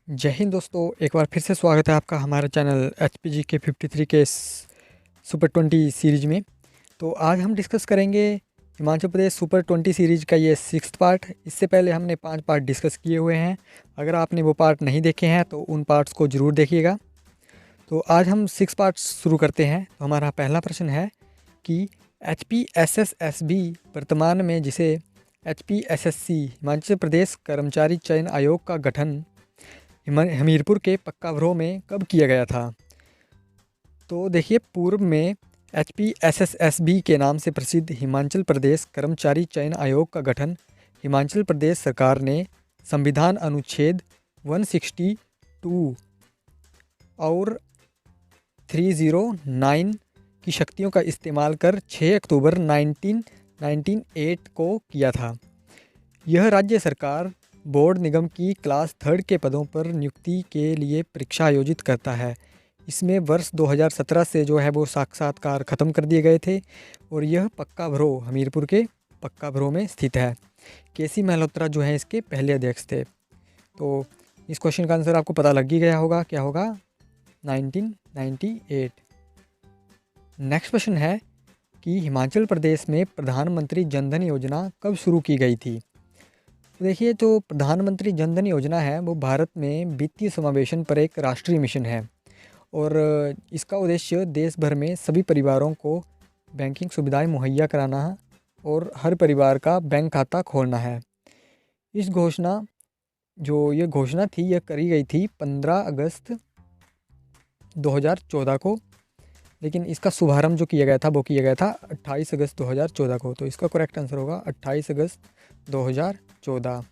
जय हिंद दोस्तों, एक बार फिर से स्वागत है आपका हमारे चैनल एचपीजी के 53 के सुपर 20 सीरीज में। तो आज हम डिस्कस करेंगे हिमाचल प्रदेश सुपर 20 सीरीज का ये 6th पार्ट। इससे पहले हमने 5 पार्ट डिस्कस किए हुए हैं। अगर आपने वो पार्ट नहीं देखे हैं तो उन पार्ट्स को ज़रूर देखिएगा। तो आज हम 6 पार्ट्स शुरू करते हैं। तो हमारा पहला प्रश्न है कि HPSSSB वर्तमान में जिसे HPSSC हिमाचल प्रदेश कर्मचारी चयन आयोग का गठन हमीरपुर के पक्काभ्रो में कब किया गया था। तो देखिए, पूर्व में HPSSSB के नाम से प्रसिद्ध हिमाचल प्रदेश कर्मचारी चयन आयोग का गठन हिमाचल प्रदेश सरकार ने संविधान अनुच्छेद 162 और 309 की शक्तियों का इस्तेमाल कर 6 अक्टूबर 1998 को किया था। यह राज्य सरकार बोर्ड निगम की क्लास 3 के पदों पर नियुक्ति के लिए परीक्षा आयोजित करता है। इसमें वर्ष 2017 से जो है वो साक्षात्कार ख़त्म कर दिए गए थे और यह पक्काभ्रो हमीरपुर के पक्काभ्रो में स्थित है। केसी मल्होत्रा जो है इसके पहले अध्यक्ष थे। तो इस क्वेश्चन का आंसर आपको पता लग ही गया होगा, क्या होगा? 1998। नेक्स्ट क्वेश्चन है कि हिमाचल प्रदेश में प्रधानमंत्री जनधन योजना कब शुरू की गई थी। तो देखिए, जो प्रधानमंत्री जनधन योजना है वो भारत में वित्तीय समावेशन पर एक राष्ट्रीय मिशन है और इसका उद्देश्य देश भर में सभी परिवारों को बैंकिंग सुविधाएं मुहैया कराना है और हर परिवार का बैंक खाता खोलना है। इस घोषणा ये घोषणा थी, यह करी गई थी 15 अगस्त 2014 को, लेकिन इसका शुभारंभ जो किया गया था वो किया गया था 28 अगस्त 2014 को। तो इसका करेक्ट आंसर होगा 28 अगस्त 2014।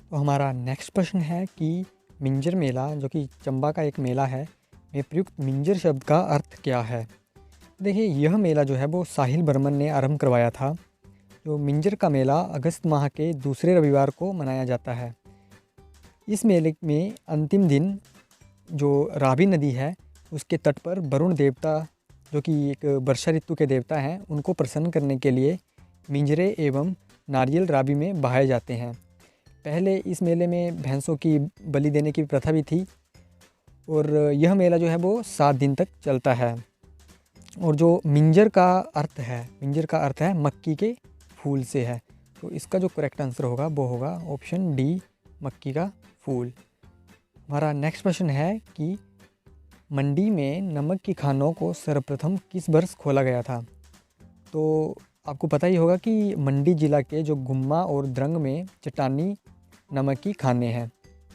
तो हमारा नेक्स्ट प्रश्न है कि मिंजर मेला, जो कि चंबा का एक मेला है, में प्रयुक्त मिंजर शब्द का अर्थ क्या है। देखिए, यह मेला जो है वो साहिल बर्मन ने आरंभ करवाया था। जो मिंजर का मेला अगस्त माह के दूसरे रविवार को मनाया जाता है। इस मेले में अंतिम दिन जो रावी नदी है उसके तट पर वरुण देवता, जो कि एक वर्षा ऋतु के देवता हैं, उनको प्रसन्न करने के लिए मिंजरे एवं नारियल रावी में बहाए जाते हैं। पहले इस मेले में भैंसों की बलि देने की प्रथा भी थी और यह मेला जो है वो 7 दिन तक चलता है। और जो मिंजर का अर्थ है मक्की के फूल से है। तो इसका जो करेक्ट आंसर होगा वो होगा ऑप्शन डी, मक्की का फूल। हमारा नेक्स्ट प्रश्न है कि मंडी में नमक की खानों को सर्वप्रथम किस वर्ष खोला गया था। तो आपको पता ही होगा कि मंडी ज़िला के जो गुम्मा और द्रंग में चट्टानी नमक की खाने हैं।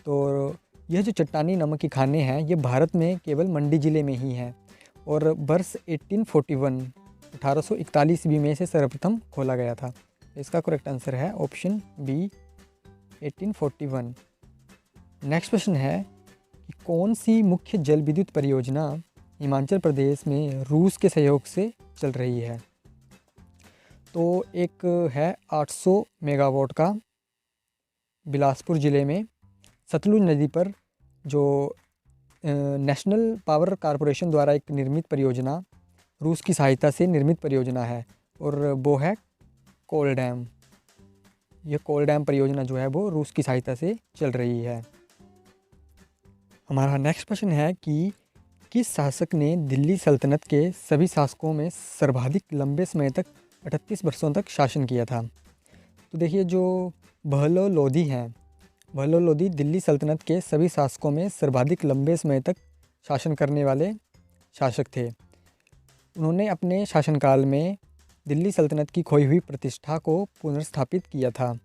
तो यह जो चट्टानी नमक की खाने हैं ये भारत में केवल मंडी ज़िले में ही हैं और वर्ष 1841 ईस्वी में से सर्वप्रथम खोला गया था। इसका करेक्ट आंसर है ऑप्शन बी, 1841। नेक्स्ट प्रश्न है कि कौन सी मुख्य जल विद्युत परियोजना हिमाचल प्रदेश में रूस के सहयोग से चल रही है। तो एक है 800 मेगावाट का बिलासपुर ज़िले में सतलुज नदी पर जो नेशनल पावर कॉरपोरेशन द्वारा एक निर्मित परियोजना, रूस की सहायता से निर्मित परियोजना है और वो है कोल डैम। यह कोल डैम परियोजना जो है वो रूस की सहायता से चल रही है। हमारा नेक्स्ट प्रश्न है कि किस शासक ने दिल्ली सल्तनत के सभी शासकों में सर्वाधिक लंबे समय तक 38 वर्षों तक शासन किया था। तो देखिए, जो बहलोल लोधी हैं, बहलोल लोधी दिल्ली सल्तनत के सभी शासकों में सर्वाधिक लंबे समय तक शासन करने वाले शासक थे। उन्होंने अपने शासनकाल में दिल्ली सल्तनत की खोई हुई प्रतिष्ठा को पुनर्स्थापित किया था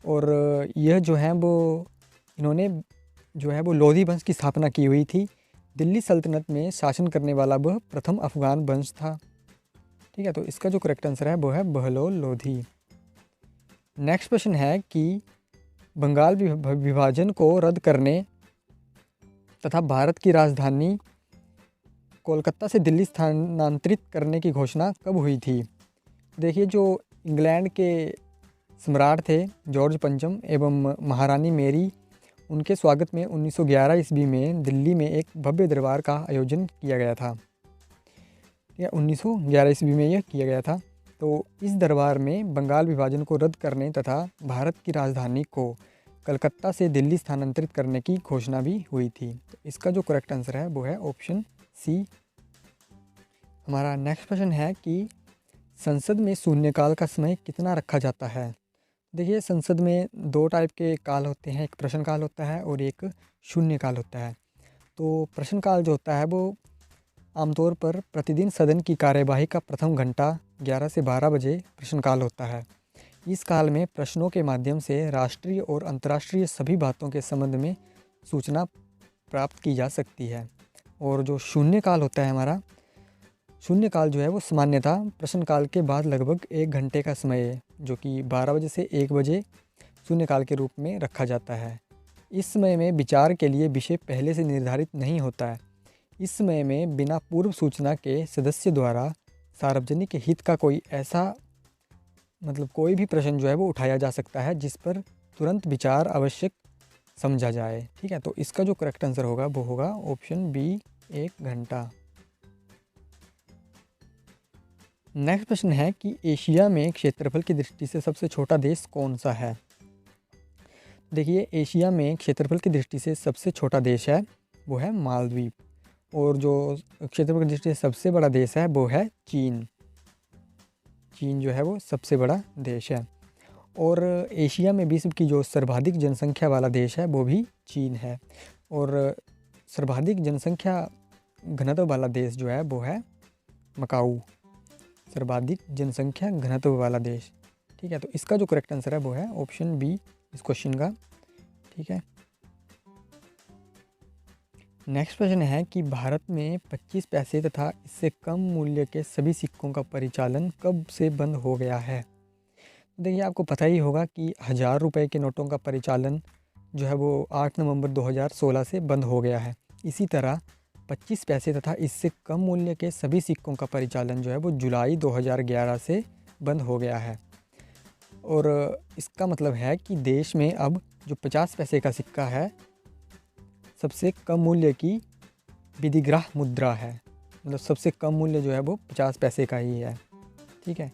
और यह जो है वो इन्होंने जो है वो लोधी वंश की स्थापना की हुई थी। दिल्ली सल्तनत में शासन करने वाला वह प्रथम अफगान वंश था। ठीक है, तो इसका जो करेक्ट आंसर है वो है बहलोल लोधी। नेक्स्ट प्रश्न है कि बंगाल विभाजन को रद्द करने तथा भारत की राजधानी कोलकाता से दिल्ली स्थानांतरित करने की घोषणा कब हुई थी। देखिए, जो इंग्लैंड के सम्राट थे जॉर्ज पंचम एवं महारानी मेरी, उनके स्वागत में 1911 ईस्वी में दिल्ली में एक भव्य दरबार का आयोजन किया गया था। 1911 ईस्वी में यह किया गया था। तो इस दरबार में बंगाल विभाजन को रद्द करने तथा भारत की राजधानी को कलकत्ता से दिल्ली स्थानांतरित करने की घोषणा भी हुई थी। तो इसका जो करेक्ट आंसर है वो है ऑप्शन सी। हमारा नेक्स्ट क्वेश्चन है कि संसद में शून्यकाल का समय कितना रखा जाता है। देखिए, संसद में दो टाइप के काल होते हैं, एक प्रश्नकाल होता है और एक शून्यकाल होता है। तो प्रश्नकाल जो होता है वो आमतौर पर प्रतिदिन सदन की कार्यवाही का प्रथम घंटा 11 से 12 बजे प्रश्नकाल होता है। इस काल में प्रश्नों के माध्यम से राष्ट्रीय और अंतर्राष्ट्रीय सभी बातों के संबंध में सूचना प्राप्त की जा सकती है। और जो शून्यकाल होता है हमारा, शून्यकाल जो है वो सामान्यतः प्रश्नकाल के बाद लगभग 1 घंटे का समय है, जो कि 12 बजे से 1 बजे शून्यकाल के रूप में रखा जाता है। इस समय में विचार के लिए विषय पहले से निर्धारित नहीं होता है। इस समय में बिना पूर्व सूचना के सदस्य द्वारा सार्वजनिक हित का कोई ऐसा कोई भी प्रश्न जो है वो उठाया जा सकता है जिस पर तुरंत विचार आवश्यक समझा जाए। ठीक है, तो इसका जो करेक्ट आंसर होगा वो होगा ऑप्शन बी, 1 घंटा। नेक्स्ट प्रश्न है कि एशिया में क्षेत्रफल की दृष्टि से सबसे छोटा देश कौन सा है। देखिए, एशिया में क्षेत्रफल की दृष्टि से सबसे छोटा देश है वो है मालदीव, और जो क्षेत्रफल की दृष्टि से सबसे बड़ा देश है वो है चीन। चीन जो है वो सबसे बड़ा देश है। और एशिया में विश्व की जो सर्वाधिक जनसंख्या वाला देश है वो भी चीन है। और सर्वाधिक जनसंख्या घनत्व वाला देश जो है वो है मकाऊ, सर्वाधिक जनसंख्या घनत्व वाला देश। ठीक है, तो इसका जो करेक्ट आंसर है वो है ऑप्शन बी इस क्वेश्चन का। ठीक है, नेक्स्ट प्रश्न है कि भारत में 25 पैसे तथा इससे कम मूल्य के सभी सिक्कों का परिचालन कब से बंद हो गया है। देखिए, आपको पता ही होगा कि 1000 रुपये के नोटों का परिचालन जो है वो 8 नवंबर 2016 से बंद हो गया है। इसी तरह 25 पैसे तथा इससे कम मूल्य के सभी सिक्कों का परिचालन जो है वो जुलाई 2011 से बंद हो गया है। और इसका मतलब है कि देश में अब जो 50 पैसे का सिक्का है सबसे कम मूल्य की विधिग्राह मुद्रा है, सबसे कम मूल्य जो है वो 50 पैसे का ही है। ठीक है,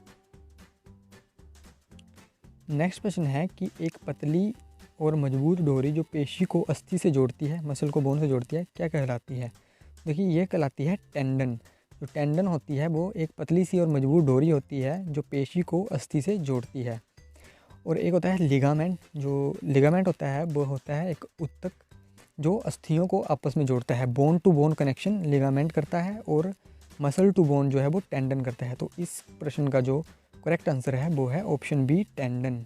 नेक्स्ट प्रश्न है कि एक पतली और मजबूत डोरी जो पेशी को अस्थि से जोड़ती है, मसल को बोन से जोड़ती है, क्या कहलाती है। देखिए, ये कहलाती है टेंडन। जो टेंडन होती है वो एक पतली सी और मजबूत डोरी होती है जो पेशी को अस्थि से जोड़ती है। और एक होता है लिगामेंट। जो लिगामेंट होता है वो होता है एक उत्तक जो अस्थियों को आपस में जोड़ता है। Bone to bone connection ligament करता है और मसल टू बोन जो है वो टेंडन करता है। तो इस प्रश्न का जो करेक्ट आंसर है वो है ऑप्शन बी, टेंडन।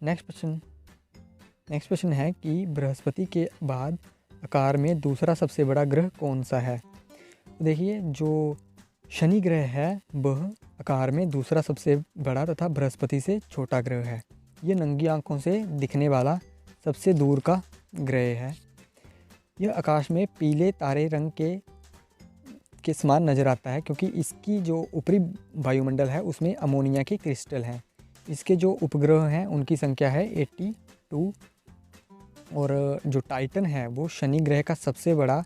नेक्स्ट प्रश्न है कि बृहस्पति के बाद आकार में दूसरा सबसे बड़ा ग्रह कौन सा है। देखिए, जो शनि ग्रह है वह आकार में दूसरा सबसे बड़ा तथा बृहस्पति से छोटा ग्रह है। यह नंगी आंखों से दिखने वाला सबसे दूर का ग्रह है। यह आकाश में पीले तारे रंग के समान नज़र आता है क्योंकि इसकी जो ऊपरी वायुमंडल है उसमें अमोनिया के क्रिस्टल हैं। इसके जो उपग्रह हैं उनकी संख्या है 82। और जो टाइटन है वो शनि ग्रह का सबसे बड़ा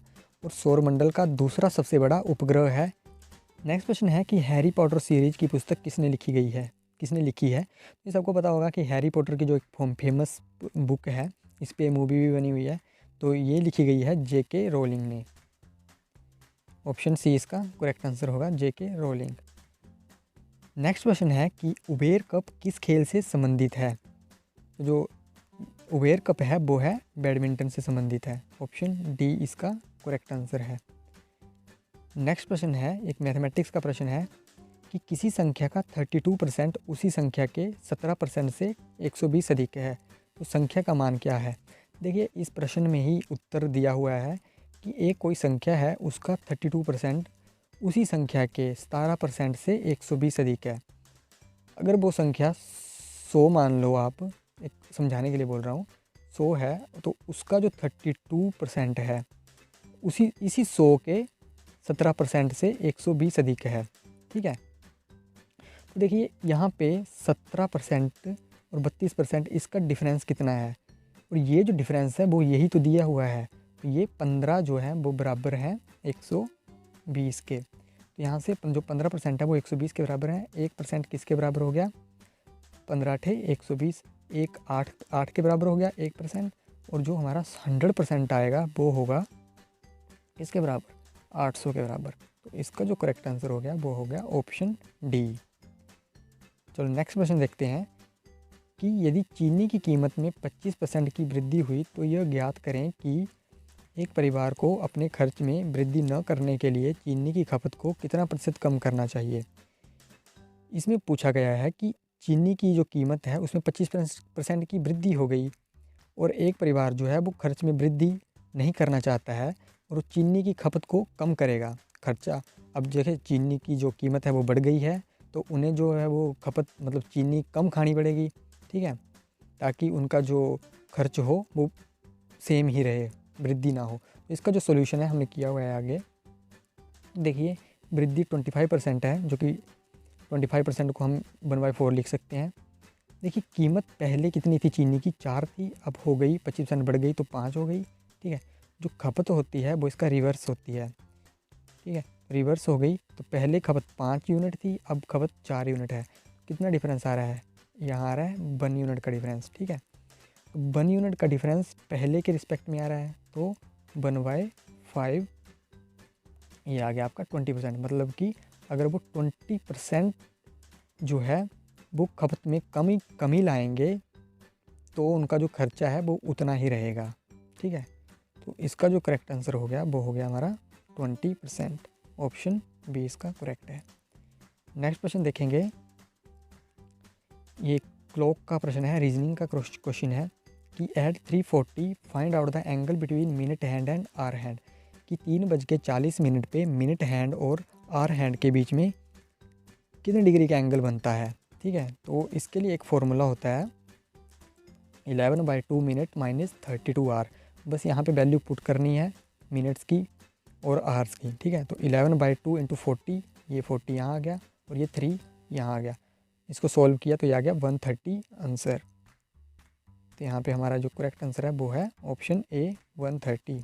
और सौरमंडल का दूसरा सबसे बड़ा उपग्रह है। नेक्स्ट प्रश्न है कि हैरी पॉटर सीरीज की पुस्तक किसने लिखी है। ये सबको पता होगा कि हैरी पॉटर की जो एक फेमस बुक है, इस पे मूवी भी बनी हुई है, तो ये लिखी गई है जेके रोलिंग ने। ऑप्शन सी इसका करेक्ट आंसर होगा, जेके रोलिंग। नेक्स्ट क्वेश्चन है कि उबेर कप किस खेल से संबंधित है। जो उबेर कप है वो है बैडमिंटन से संबंधित है। ऑप्शन डी इसका करेक्ट आंसर है। नेक्स्ट प्रश्न है एक मैथमेटिक्स का प्रश्न है कि किसी संख्या का 32% उसी संख्या के 17% से 120 अधिक है, तो संख्या का मान क्या है। देखिए, इस प्रश्न में ही उत्तर दिया हुआ है कि एक कोई संख्या है उसका 32% उसी संख्या के 17% से 120 अधिक है। अगर वो संख्या 100 मान लो, आप एक समझाने के लिए बोल रहा हूँ, 100 है तो उसका जो 32% है इसी 100 के 17% से 120 अधिक है। ठीक है, तो देखिए यहाँ पे 17% और 32% इसका डिफरेंस कितना है, और ये जो डिफरेंस है वो यही तो दिया हुआ है। तो ये 15 जो है वो बराबर है 120 के। तो यहाँ से जो 15% है वो 120 के बराबर है। 1% किसके बराबर हो गया, 15 × 120। एक 8 के बराबर हो गया 1%, और जो हमारा 100% आएगा वो होगा किसके बराबर, 800 के बराबर। तो इसका जो करेक्ट आंसर हो गया वो हो गया ऑप्शन डी। चलो नेक्स्ट क्वेश्चन देखते हैं कि यदि चीनी की कीमत में 25% की वृद्धि हुई तो यह ज्ञात करें कि एक परिवार को अपने खर्च में वृद्धि न करने के लिए चीनी की खपत को कितना प्रतिशत कम करना चाहिए। इसमें पूछा गया है कि चीनी की जो कीमत है उसमें 25% की वृद्धि हो गई, और एक परिवार जो है वो खर्च में वृद्धि नहीं करना चाहता है और वो चीनी की खपत को कम करेगा खर्चा। अब देखिए चीनी की जो कीमत है वो बढ़ गई है, तो उन्हें जो है वो खपत मतलब चीनी कम खानी पड़ेगी, ठीक है, ताकि उनका जो खर्च हो वो सेम ही रहे, वृद्धि ना हो। तो इसका जो सोल्यूशन है हमने किया हुआ है आगे। देखिए वृद्धि 25% है, जो कि 25% को हम 1/4 लिख सकते हैं। देखिए कीमत पहले कितनी थी चीनी की, 4 थी, अब हो गई 25% बढ़ गई तो 5 हो गई, ठीक है। जो खपत होती है वो इसका रिवर्स होती है, ठीक है, रिवर्स हो गई। तो पहले खपत 5 यूनिट थी, अब खपत 4 यूनिट है। कितना डिफरेंस आ रहा है, यहाँ आ रहा है 1 यूनिट का डिफरेंस, ठीक है। तो 1 यूनिट का डिफरेंस पहले के रिस्पेक्ट में आ रहा है, तो 1/5 ये आ गया आपका 20%। मतलब कि अगर वो 20% जो है वो खपत में कमी लाएंगे तो उनका जो खर्चा है वो उतना ही रहेगा, ठीक है। तो इसका जो करेक्ट आंसर हो गया वो हो गया हमारा 20%। ऑप्शन बी इसका करेक्ट है। नेक्स्ट क्वेश्चन देखेंगे, ये क्लॉक का प्रश्न है, रीजनिंग का क्वेश्चन है कि at 3:40 find out the angle between minute hand and hour hand. कि 3:40 पे मिनट हैंड और आर हैंड के बीच में कितने डिग्री का एंगल बनता है, ठीक है। तो इसके लिए एक फॉर्मूला होता है 11/2 मिनट माइनस 32 आर। बस यहाँ पे वैल्यू पुट करनी है मिनट्स की और आवर्स की, ठीक है। तो 11/2 × 40, ये 40 यहाँ आ गया और ये 3 यहाँ आ गया। इसको सॉल्व किया तो ये आ गया 130 आंसर। तो यहाँ पे हमारा जो करेक्ट आंसर है वो है ऑप्शन ए 130।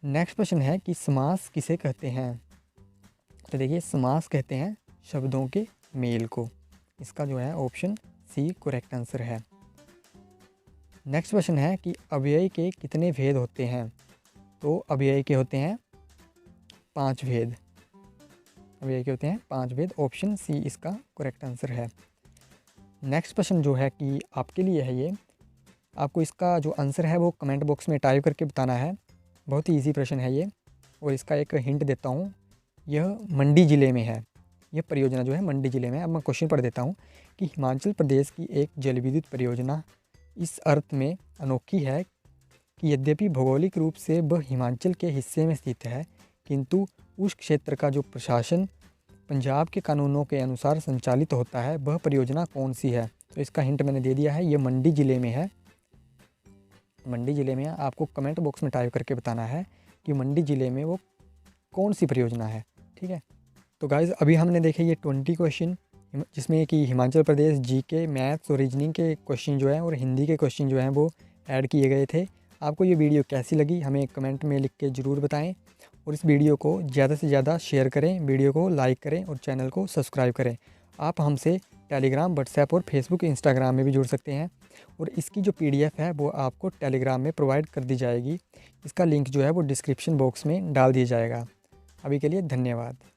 नेक्स्ट क्वेश्चन है कि समास किसे कहते हैं। तो देखिए समास कहते हैं शब्दों के मेल को। इसका जो है ऑप्शन सी करेक्ट आंसर है। नेक्स्ट क्वेश्चन है कि अव्यय के कितने भेद होते हैं। तो अव्यय के होते हैं 5 भेद। अव्यय के होते हैं 5 भेद। ऑप्शन सी इसका करेक्ट आंसर है। नेक्स्ट क्वेश्चन जो है कि आपके लिए है ये, आपको इसका जो आंसर है वो कमेंट बॉक्स में टाइप करके बताना है। बहुत ही इजी प्रश्न है ये, और इसका एक हिंट देता हूँ, यह मंडी ज़िले में है। यह परियोजना जो है मंडी ज़िले में है। अब मैं क्वेश्चन पढ़ देता हूँ कि हिमाचल प्रदेश की एक जल विद्युत परियोजना इस अर्थ में अनोखी है कि यद्यपि भौगोलिक रूप से वह हिमाचल के हिस्से में स्थित है, किंतु उस क्षेत्र का जो प्रशासन पंजाब के कानूनों के अनुसार संचालित होता है, वह परियोजना कौन सी है। तो इसका हिंट मैंने दे दिया है, ये मंडी ज़िले में है। मंडी ज़िले में आपको कमेंट बॉक्स में टाइप करके बताना है कि मंडी ज़िले में वो कौन सी परियोजना है, ठीक है। तो गाइज़ अभी हमने देखे ये 20 क्वेश्चन, जिसमें कि हिमाचल प्रदेश जीके, मैथ्स और रीजनिंग के क्वेश्चन जो हैं और हिंदी के क्वेश्चन जो हैं वो ऐड किए गए थे। आपको ये वीडियो कैसी लगी हमें कमेंट में लिख के ज़रूर बताएं, और इस वीडियो को ज़्यादा से ज़्यादा शेयर करें, वीडियो को लाइक करें और चैनल को सब्सक्राइब करें। आप हमसे टेलीग्राम, व्हाट्सएप और फेसबुक, इंस्टाग्राम में भी जुड़ सकते हैं, और इसकी जो PDF है वो आपको टेलीग्राम में प्रोवाइड कर दी जाएगी। इसका लिंक जो है वो डिस्क्रिप्शन बॉक्स में डाल दिया जाएगा। अभी के लिए धन्यवाद।